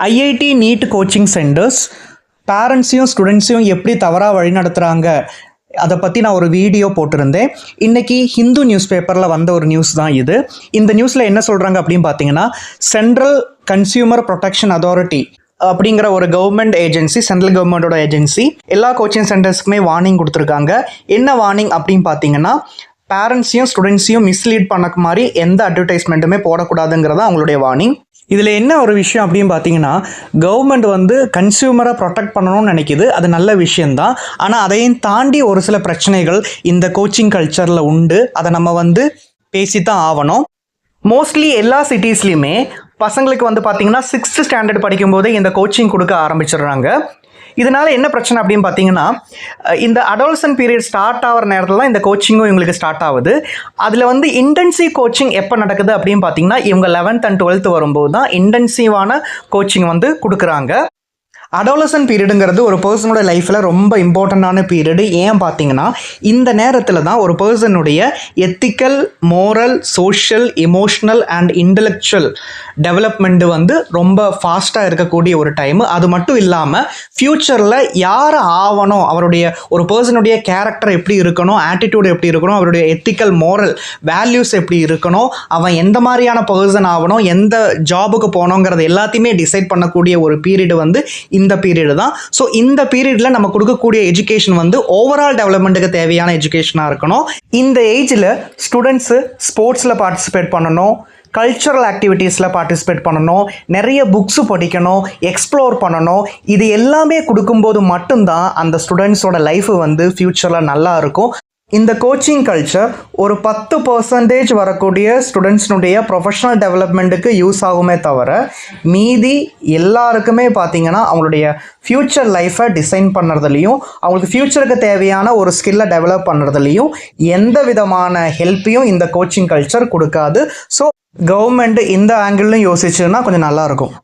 IIT NEET coaching centres பேரண்ட்ஸையும் ஸ்டூடெண்ட்ஸையும் எப்படி தவறாக வழிநடத்துகிறாங்க அதை பற்றி நான் ஒரு வீடியோ போட்டிருந்தேன். இன்றைக்கி ஹிந்து நியூஸ் பேப்பரில் வந்த ஒரு நியூஸ் தான் இது. இந்த நியூஸில் என்ன சொல்கிறாங்க அப்படின்னு பார்த்தீங்கன்னா, சென்ட்ரல் கன்சியூமர் ப்ரொடெக்ஷன் அத்தாரிட்டி அப்படிங்கிற ஒரு கவர்மெண்ட் ஏஜென்சி, சென்ட்ரல் கவர்மெண்டோட ஏஜென்சி எல்லா கோச்சிங் சென்டர்ஸ்க்குமே வார்னிங் கொடுத்துருக்காங்க. என்ன வார்னிங் அப்படின்னு பார்த்தீங்கன்னா, பேரண்ட்ஸையும் ஸ்டூடெண்ட்ஸையும் மிஸ்லீட் பண்ண மாதிரி எந்த அட்வர்டைஸ்மெண்ட்டுமே போடக்கூடாதுங்கிறதா அவங்களுடைய வார்னிங். இதில் என்ன ஒரு விஷயம் அப்படின்னு பார்த்தீங்கன்னா, கவர்மெண்ட் கன்சியூமரை ப்ரொடெக்ட் பண்ணணும்னு நினைக்கிது, அது நல்ல விஷயந்தான். ஆனால் அதையும் தாண்டி ஒரு சில பிரச்சனைகள் இந்த கோச்சிங் கல்ச்சரில் உண்டு. அதை நம்ம பேசித்தான் ஆகணும். மோஸ்ட்லி எல்லா சிட்டிஸ்லையுமே பசங்களுக்கு பார்த்தீங்கன்னா 6th ஸ்டாண்டர்ட் படிக்கும்போதே இந்த கோச்சிங் கொடுக்க ஆரம்பிச்சிடுறாங்க. இதனால் என்ன பிரச்சனை அப்படின்னு பார்த்தீங்கன்னா, இந்த அடாலசன்ட் பீரியட் ஸ்டார்ட் ஆகிற நேரத்தில் தான் இந்த கோச்சிங்கும் இவங்களுக்கு ஸ்டார்ட் ஆகுது. அதில் இன்டென்சிவ் கோச்சிங் எப்போ நடக்குது அப்படின்னு பார்த்தீங்கன்னா, இவங்க 11th and 12th வரும்போது தான் இன்டென்சிவான கோச்சிங் கொடுக்குறாங்க. அடாலசன்ட் பீரியடுங்கிறது ஒரு பர்சனோட லைஃப்பில் ரொம்ப இம்பார்ட்டண்ட்டான பீரியடு. ஏன் பார்த்தீங்கன்னா, இந்த நேரத்தில் தான் ஒரு பர்சனுடைய ethical, moral, social, emotional and intellectual development ரொம்ப ஃபாஸ்ட்டாக இருக்கக்கூடிய ஒரு டைமு. அது மட்டும் இல்லாமல் ஃப்யூச்சரில் யார் ஆகணும், அவருடைய ஒரு பர்சனுடைய கேரக்டர் எப்படி இருக்கணும், ஆட்டிடியூட் எப்படி இருக்கணும், அவருடைய எத்திக்கல், மோரல் வேல்யூஸ் எப்படி இருக்கணும், அவன் எந்த மாதிரியான பர்சன் ஆகணும், எந்த ஜாபுக்கு போகணுங்கிறது எல்லாத்தையுமே டிசைட் பண்ணக்கூடிய ஒரு பீரியடு இந்த பீரியடு தான். ஸோ இந்த பீரியடில் நம்ம கொடுக்கக்கூடிய எஜுகேஷன் ஓவரால் டெவலப்மெண்ட்டுக்கு தேவையான எஜுகேஷனாக இருக்கணும். இந்த ஏஜில் ஸ்டூடெண்ட்ஸு ஸ்போர்ட்ஸில் பார்ட்டிசிபேட் பண்ணணும், கல்ச்சரல் ஆக்டிவிட்டீஸில் பார்ட்டிசிபேட் பண்ணணும், நிறைய புக்ஸு படிக்கணும், எக்ஸ்ப்ளோர் பண்ணணும். இது எல்லாமே கொடுக்கும்போது மட்டும்தான் அந்த ஸ்டூடெண்ட்ஸோட லைஃபு ஃப்யூச்சரில் நல்லா இருக்கும். இந்த கோச்சிங் கல்ச்சர் ஒரு 10% வரக்கூடிய ஸ்டூடெண்ட்ஸ்னுடைய ப்ரொஃபஷனல் டெவலப்மெண்ட்டுக்கு யூஸ் ஆகுமே தவிர, மீதி எல்லாருக்குமே பார்த்தீங்கன்னா அவங்களுடைய ஃப்யூச்சர் லைஃப்பை டிசைன் பண்ணுறதுலையும், அவங்களுக்கு ஃப்யூச்சருக்கு தேவையான ஒரு ஸ்கில்லை டெவலப் பண்ணுறதுலையும் எந்த விதமான ஹெல்ப்பையும் இந்த கோச்சிங் கல்ச்சர் கொடுக்காது. ஸோ கவர்மெண்ட் இந்த ஆங்கிள்லையும் யோசிச்சுன்னா கொஞ்சம் நல்லாயிருக்கும்.